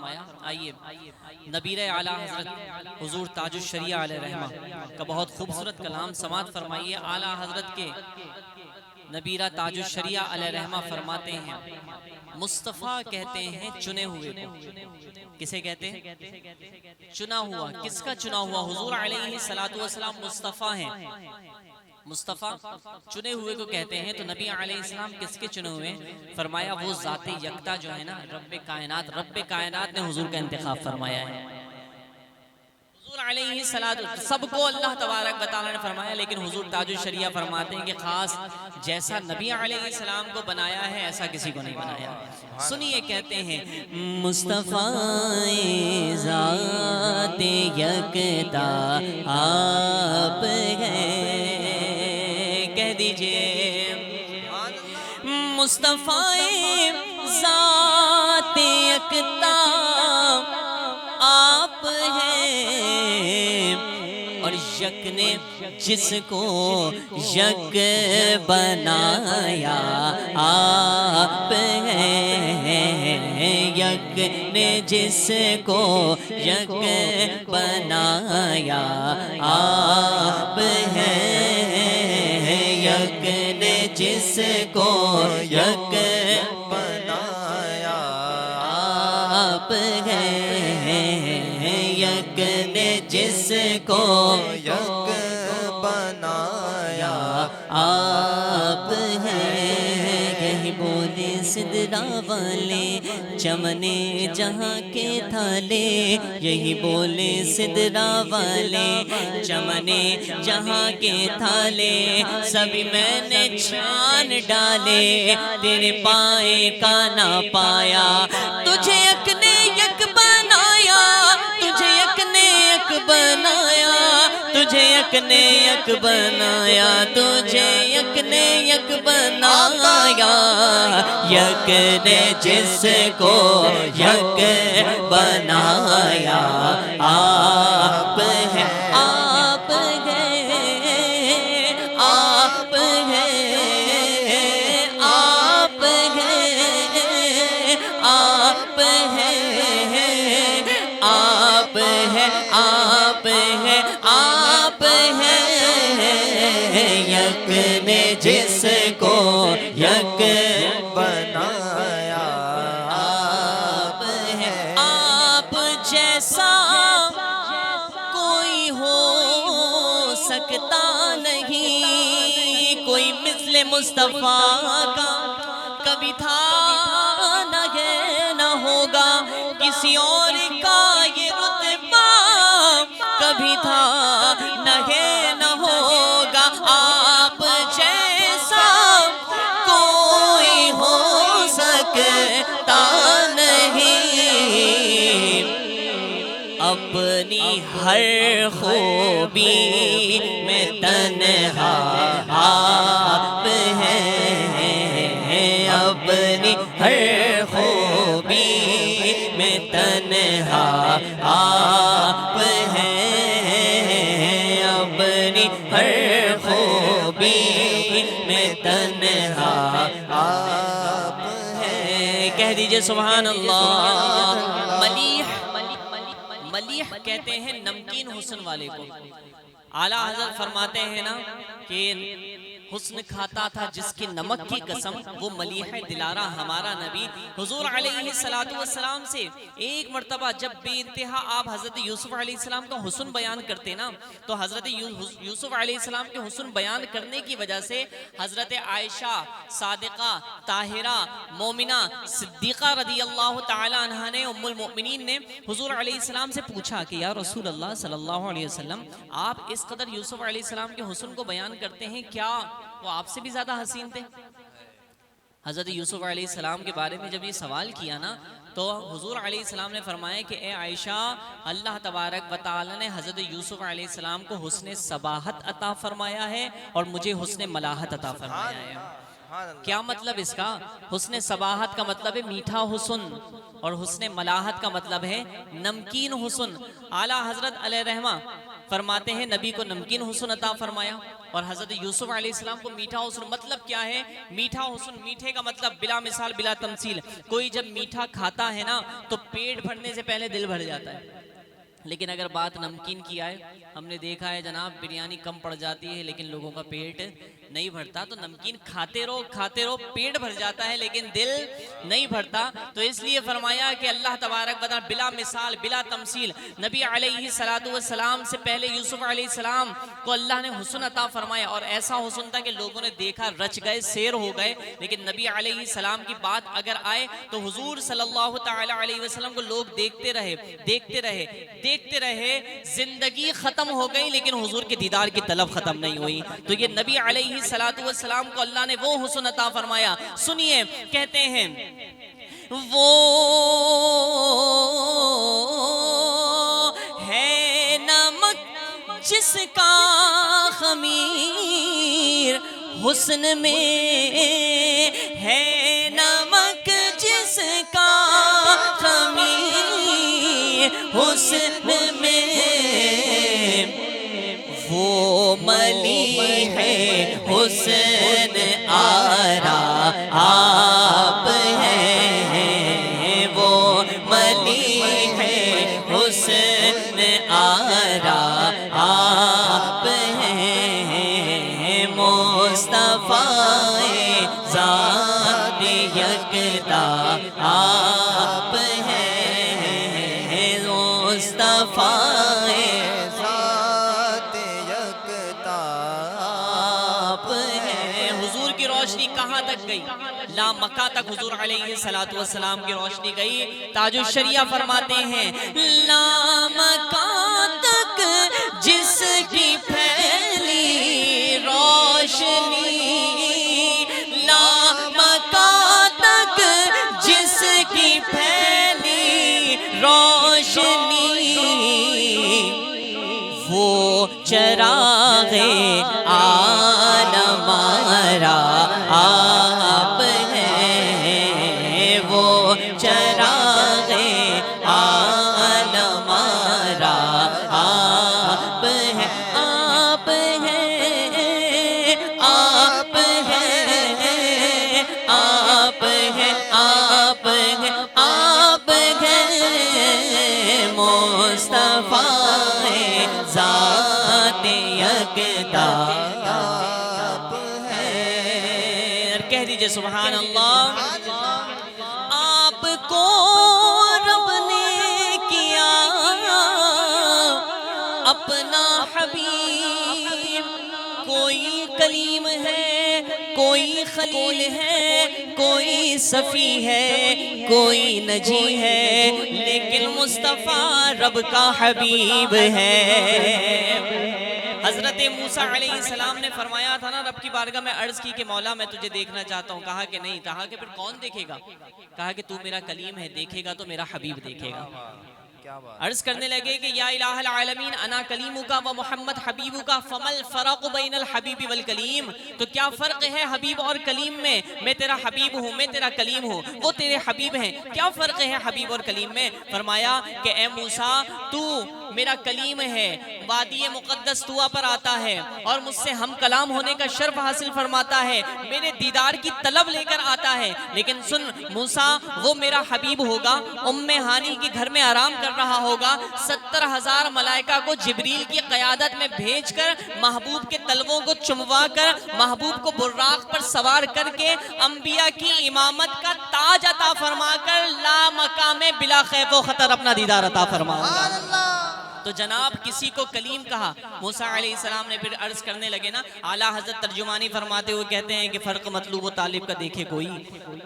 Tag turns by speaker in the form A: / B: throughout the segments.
A: فرمایا. آئیے نبیر اعلیٰ حضرت حضور تاج الشریعہ علیہ رحمہ کا بہت خوبصورت کلام سماعت فرمائیے. اعلیٰ حضرت کے نبیرہ تاج الشریعہ علیہ رحمہ فرماتے ہیں مصطفیٰ کہتے ہیں چنے ہوئے کو. کسے کہتے ہیں؟ چنا ہوا. کس کا چنا ہوا؟ حضور علیہ السلام مصطفیٰ ہیں. مصطفیٰ چنے ہوئے کو کہتے ہیں. تو نبی علیہ السلام کس کے چنے ہوئے؟ فرمایا وہ ذات یکتا جو ہے نا رب کائنات نے حضور کا انتخاب فرمایا ہے. حضور علیہ السلام سب کو اللہ تبارک و تعالی نے فرمایا لیکن حضور تاج الشریعہ فرماتے ہیں کہ خاص جیسا نبی علیہ السلام کو بنایا ہے ایسا کسی کو نہیں بنایا. سنیے کہتے ہیں مصطفیٰ ذات یکتا آپ ہیں. کہہ دیجئے مصطفیٰ ذات یکتا آپ ہیں اور یک نے جس کو یک بنایا آپ ہیں. یک نے جس کو یک بنایا آپ ہیں. یک نے جس کو یک بنایا آپ ہیں. یک نے جس کو یک بنایا آپ ہیں. یہی بولے سدرا والے چمنے جہاں کے تھالے. یہی بولے سدرا والے چمنے جہاں کے تھالے. سبھی میں نے چھان ڈالے تیرے پائے کا نہ پایا. تجھے یک نے یک بنایا. تجھے یک نے یک بنایا. تجھے یک نے یک بنایا. تجھے یک نے یک بنایا. یک نے جس کو یک بنایا آپ ہیں. آپ ہیں. آپ ہیں. آپ ہیں. آپ ہیں. آپ ہیں. آپ ہیں. آپ ہیں. یک نے جس کو یک بنایا آپ ہیں. آپ جیسا کوئی ہو سکتا نہیں. کوئی مثل مصطفیٰ کا کبھی تھا نہ ہے نہ ہوگا. کسی اور کا یہ رتبہ کبھی تھا نہ ہے نہ ہوگا. آپ جیسا کوئی ہو سکتا نہیں. اپنی ہر خوبی میں تنہا آپ ہیں. اپنی ہر خوبی میں تنہا آپ ہیں. اپنی ہر خوبی میں تنہا آپ ہیں. کہہ دیجئے سبحان اللہ. ملیح کہتے ہیں نمکین حسن والے کو. اعلیٰ حضرت فرماتے ہیں نا کہ حسن کھاتا تھا جس کی نمک کی قسم وہ ملیح دلارہ ہمارا نبی. حضور علیہ السلام سے ایک مرتبہ جب بے انتہا آپ حضرت یوسف علیہ السلام کا حسن بیان کرتے نا تو حضرت یوسف علیہ السلام کے حسن بیان کرنے کی وجہ سے حضرت عائشہ صادقہ طاہرہ مومنہ صدیقہ رضی اللہ تعالی عنہ نے ام المؤمنین نے حضور علیہ السلام سے پوچھا کہ یا رسول اللہ صلی اللہ علیہ وسلم آپ اس قدر یوسف علیہ السلام کے حسن کو بیان کرتے ہیں کیا وہ آپ سے بھی زیادہ حسین تھے؟ حضرت یوسف علیہ السلام کے بارے میں جب یہ سوال کیا نا تو حضور علیہ السلام نے فرمایا کہ اے عائشہ اللہ تبارک و تعالی نے حضرت یوسف علیہ السلام کو حسن صباحت عطا فرمایا ہے اور مجھے حسن ملاحت عطا فرمایا ہے. کیا مطلب اس کا؟ حسن صباحت کا مطلب ہے میٹھا حسن اور حسن ملاحت کا مطلب ہے نمکین حسن. اعلیٰ حضرت علیہ رحمہ فرماتے ہیں نبی کو نمکین حسن عطا فرمایا اور حضرت یوسف علیہ السلام کو میٹھا حسن. مطلب کیا ہے میٹھا حسن؟ میٹھے کا مطلب بلا مثال بلا تمثیل. کوئی جب میٹھا کھاتا ہے نا تو پیٹ بھرنے سے پہلے دل بھر جاتا ہے. لیکن اگر بات نمکین کی آئے، ہم نے دیکھا ہے جناب بریانی کم پڑ جاتی ہے لیکن لوگوں کا پیٹ نہیں بھرتا. تو نمکین کھاتے رہو پیٹ بھر جاتا ہے لیکن دل نہیں بھرتا. تو اس لیے فرمایا کہ اللہ تبارک و تعالی بلا مثال بلا تمثیل. نبی علیہ السلام سے پہلے یوسف علیہ السلام کو اللہ نے حسن عطا فرمایا اور ایسا حسن تھا کہ لوگوں نے دیکھا رچ گئے سیر ہو گئے. لیکن نبی علیہ السلام کی بات اگر آئے تو حضور صلی اللہ تعالی علیہ وسلم کو لوگ دیکھتے رہے زندگی ختم ہو گئی لیکن حضور کے دیدار کی طلب ختم نہیں ہوئی. تو یہ نبی علیہ السلام کو اللہ نے وہ حسن عطا فرمایا. سنیے کہتے ہیں وہ ہے نمک جس کا خمیر حسن میں ہے نمک جس کا خمیر حسن میں وہ ملی ہے حسن آرا آپ ہیں وہ ملی ہے حسن آرا آپ ہیں مصطفیٰ ذات یکتا آپ ہیں مصطفیٰ کہاں تک گئی؟ لا مکہ تک حضور علیہ السلام کی روشنی گئی. تاج الشریعہ فرماتے ہیں لا مکہ تک جس کی پھیلی روشنی لا مکہ تک جس کی پھیلی روشنی وہ چراغ عالم ہمارا آپ ہیں وہ چراغ عالم ہمارا آپ ہیں آپ ہیں آپ ہیں آپ ہیں آپ ہیں آپ ہیں مصطفیٰ ذات یکتا کہہ دیجئے سبحان اللہ. آپ کو رب نے کیا اپنا حبیب. کوئی کلیم ہے کوئی خلیل ہے کوئی صفی ہے کوئی نجی ہے لیکن مصطفیٰ رب کا حبیب ہے. حضرت موسیٰ علیہ السلام نے فرمایا تھا نا رب کی بارگاہ میں عرض کی کہ مولا میں تجھے دیکھنا چاہتا ہوں. کہا کہ نہیں. کہا کہ پھر کون دیکھے گا؟ کہا کہ تو میرا کلیم ہے دیکھے گا تو میرا حبیب دیکھے گا. عرض کرنے لگے کہ یا الہ العالمین انا کلیمکا و محمد حبیبکا فمل فرق بین الحبیب والکلیم. تو کیا فرق ہے حبیب اور کلیم میں؟ میں تیرا حبیب ہوں میں تیرا کلیم ہوں وہ تیرے حبیب ہیں. کیا فرق ہے حبیب اور کلیم میں؟ فرمایا کہ اے موسیٰ تو میرا کلیم ہے وادی مقدس طوا پر آتا ہے اور مجھ سے ہم کلام ہونے کا شرف حاصل فرماتا ہے میرے دیدار کی طلب لے کر آتا ہے. لیکن سن موسیٰ وہ میرا حبیب ہوگا ام ہانی کے گھر میں آرام کر رہا ہوگا 70,000 ملائکہ کو جبریل کی قیادت میں بھیج کر محبوب کے تلووں کو چموا کر محبوب کو براق پر سوار کر کے انبیاء کی امامت کا تاج عطا فرما کر لا مقام بلا خیف و خطر اپنا دیدار عطا فرما. تو جناب کسی کو کلیم کہا. موسیٰ علیہ السلام نے پھر عرض کرنے لگے نا اعلیٰ حضرت ترجمانی فرماتے ہوئے کہتے ہیں کہ فرق مطلوب و طالب کا دیکھے کوئی.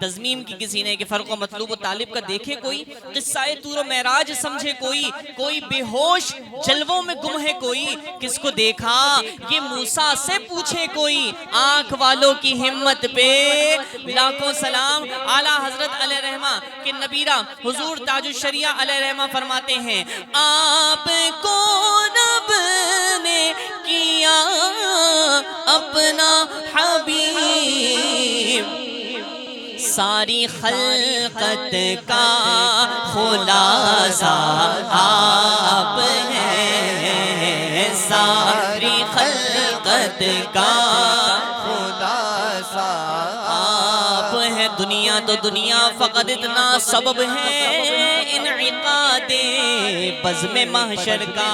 A: تضمیم کی کسی نے کہ فرق و مطلوب و طالب کا دیکھے کوئی. قصہ طور و معراج سمجھے کوئی بے ہوش جلووں میں گم ہے کوئی. کس کو دیکھا یہ موسیٰ سے پوچھے کوئی. آنکھ والوں کی ہمت پہ لاکھوں سلام. اعلیٰ حضرت علیہ رحمہ کے نبیرہ حضور تاج الشریعہ علیہ رحمہ فرماتے ہیں آپ کو رب نے کیا اپنا حبیب ساری خلقت کا خلاصہ آپ ہیں دنیا تو دنیا فقط اتنا سبب ہے انعقاد بزم محشر کا.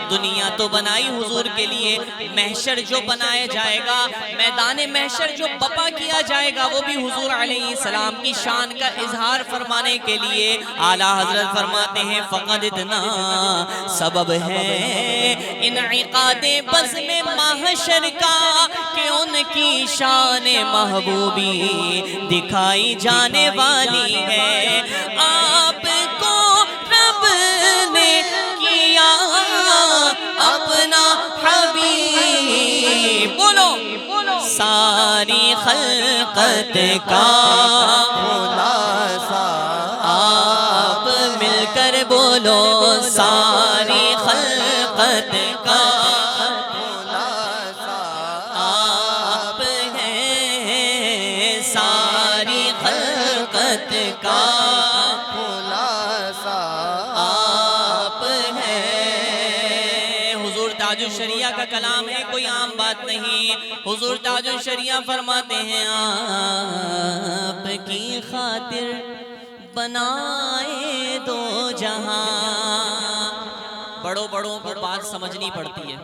A: دنیا تو بنائی حضور کے لیے، محشر جو بنایا جائے گا، میدان محشر جو بپا کیا جائے گا، وہ بھی حضور علیہ السلام کی شان کا اظہار فرمانے کے لیے اعلیٰ حضرت فرماتے ہیں فقط اتنا سبب ہے انعقاد بزم محشر کا کہ ان کی شان محبوبی دکھائی جانے والی ہے. آپ کو رب نے کیا اپنا حبیب، بولو ساری خلقت کا خلاصہ. آپ مل کر بولو ساری خلقت کا خلاصہ. آپ ہیں ساری خلقت کا خلاصہ. آپ ہیں. حضور تاج الشریعہ کا کلام ہے، کوئی عام بات نہیں. حضور تاج الشریعہ فرماتے ہیں آپ کی خاطر بنائے دو جہاں. بڑوں بڑوں کو بات سمجھنی پڑتی ہے.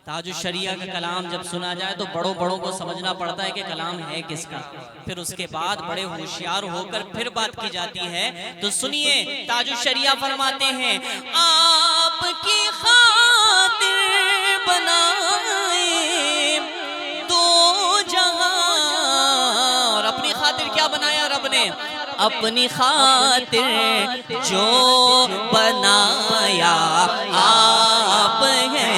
A: تاج الشریعہ کا کلام جب سنا جائے تو بڑوں بڑوں کو سمجھنا پڑتا ہے کہ کلام ہے کس کا. پھر اس کے بعد بڑے ہوشیار ہو کر پھر بات کی جاتی ہے. تو سنیے تاج الشریعہ فرماتے ہیں آپ کی خاطر بنائے دو جہاں. اور اپنی خاطر کیا بنایا رب نے؟ اپنی خاطر جو بنایا آپ ہیں.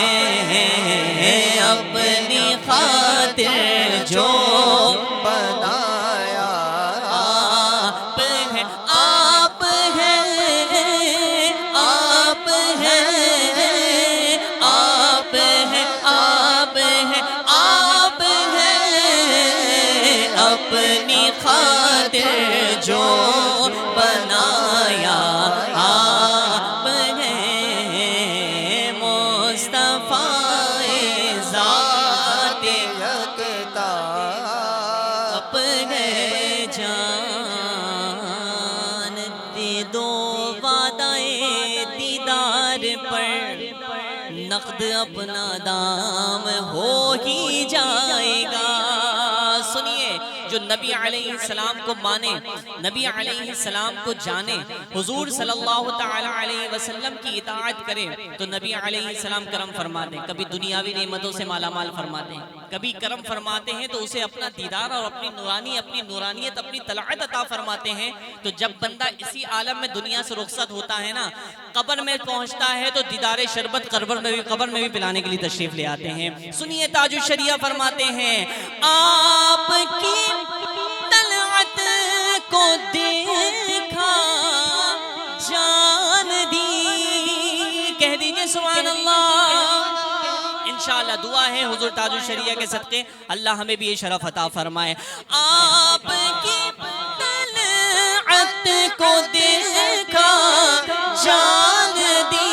A: اپنی خاطر جو بنایا آپ ہیں. آپ ہیں آپ ہیں آپ ہیں آپ ہیں آپ ہیں. اپنی خاطر جو بنایا آپ ہیں. مصطفیٰ ذات یکتا اپنے جان دے دو وعدہ دیدار پر نقد اپنا دام ہو ہی جائے گا. سنیے جو نبی علیہ السلام کو مانے، نبی علیہ السلام کو جانے، حضور صلی اللہ تعالی علیہ وسلم کی اطاعت کرے تو نبی علیہ السلام کرم فرماتے ہیں. کبھی دنیاوی نعمتوں سے مالا مال فرماتے ہیں، کبھی کرم فرماتے ہیں تو اسے اپنا دیدار اور اپنی نورانیت اپنی طلعت عطا فرماتے ہیں. تو جب بندہ اسی عالم میں دنیا سے رخصت ہوتا ہے نا، قبر میں پہنچتا ہے تو دیدار شربت قبر میں بھی پلانے کے لیے تشریف لے آتے ہیں. سنیے تاج الشریعہ فرماتے ہیں آپ کی طلعت کو دیکھا جان دی. کہہ دیجئے سبحان اللہ. انشاءاللہ دعا ہے حضور تاج الشریعہ کے صدقے اللہ ہمیں بھی یہ شرف عطا فرمائے. آپ کی طلعت کو دیکھا جان دی.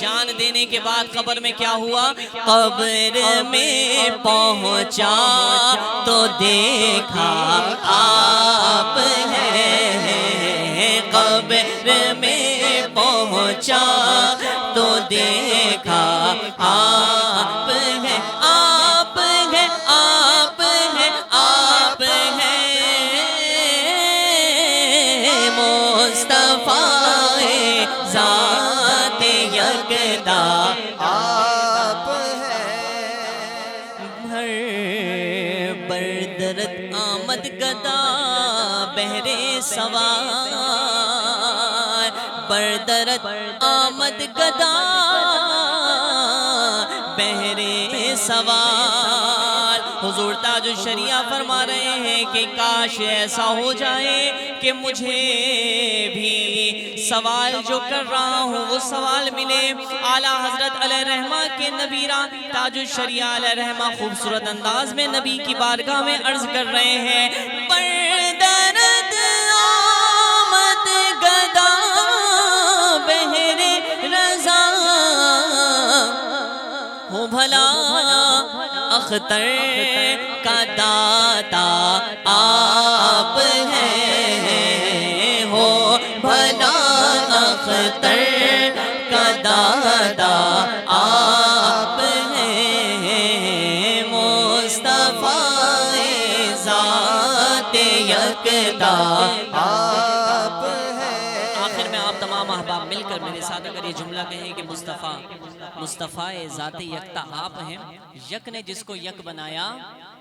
A: جان دینے کے بعد قبر میں کیا ہوا؟ قبر میں پہنچا تو دیکھا آپ ہیں. قبر میں پہنچا تو دیکھا آپ ہیں. آپ ہیں آپ ہیں آپ ہیں. مصطفیٰ ذات یکتا آپ ہیں. ہر بردرت آمد گدا بہرے سوار. بردرت آمد گدا بہرے سوار. حضور تاج الشریعہ فرما رہے ہیں کہ کاش ایسا ہو جائے کہ مجھے بھی سوال جو کر رہا ہوں وہ سوال ملے. اعلیٰ حضرت علیہ رحمہ کے نبیرہ تاج الشریعہ علیہ رحمہ خوبصورت انداز میں نبی کی بارگاہ میں عرض کر رہے ہیں بردرت آمد گدا بہرے رضا ہو بھلا اختر کا داتا آپ ہیں، ہو بھلا اختر کا داتا آپ ہیں، مصطفیٰ ذات یکتا آپ ہیں۔ آخر میں آپ تمام احباب مل کر میرے ساتھ اگر یہ جملہ کہیں کہ مصطفیٰ ذات یکتا آپ ہیں، یک نے جس کو یک بنایا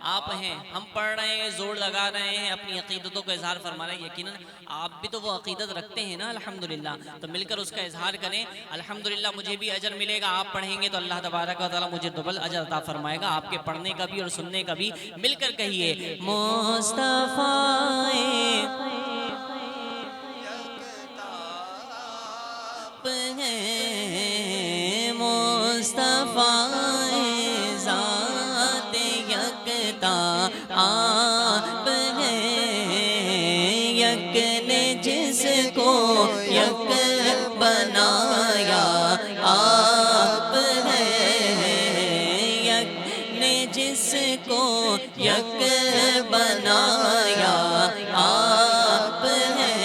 A: آپ ہیں۔ ہم پڑھ رہے ہیں، زور لگا رہے ہیں، اپنی عقیدتوں کو اظہار فرما رہے ہیں، یقیناً آپ بھی تو وہ عقیدت رکھتے ہیں نا الحمدللہ، تو مل کر اس کا اظہار کریں۔ الحمدللہ مجھے بھی اجر ملے گا، آپ پڑھیں گے تو اللہ تبارک و تعالیٰ مجھے ڈبل اجر عطا فرمائے گا، آپ کے پڑھنے کا بھی اور سننے کا بھی۔ مل کر کہیے مصطفیٰ مصطفیٰ ذات یکتا آپ ہیں، یک نے جس کو یک بنایا آپ ہیں، یک نے جس کو یک بنایا آپ ہیں،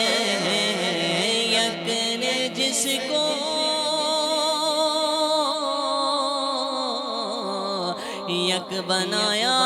A: یک نے جس کو یک بنایا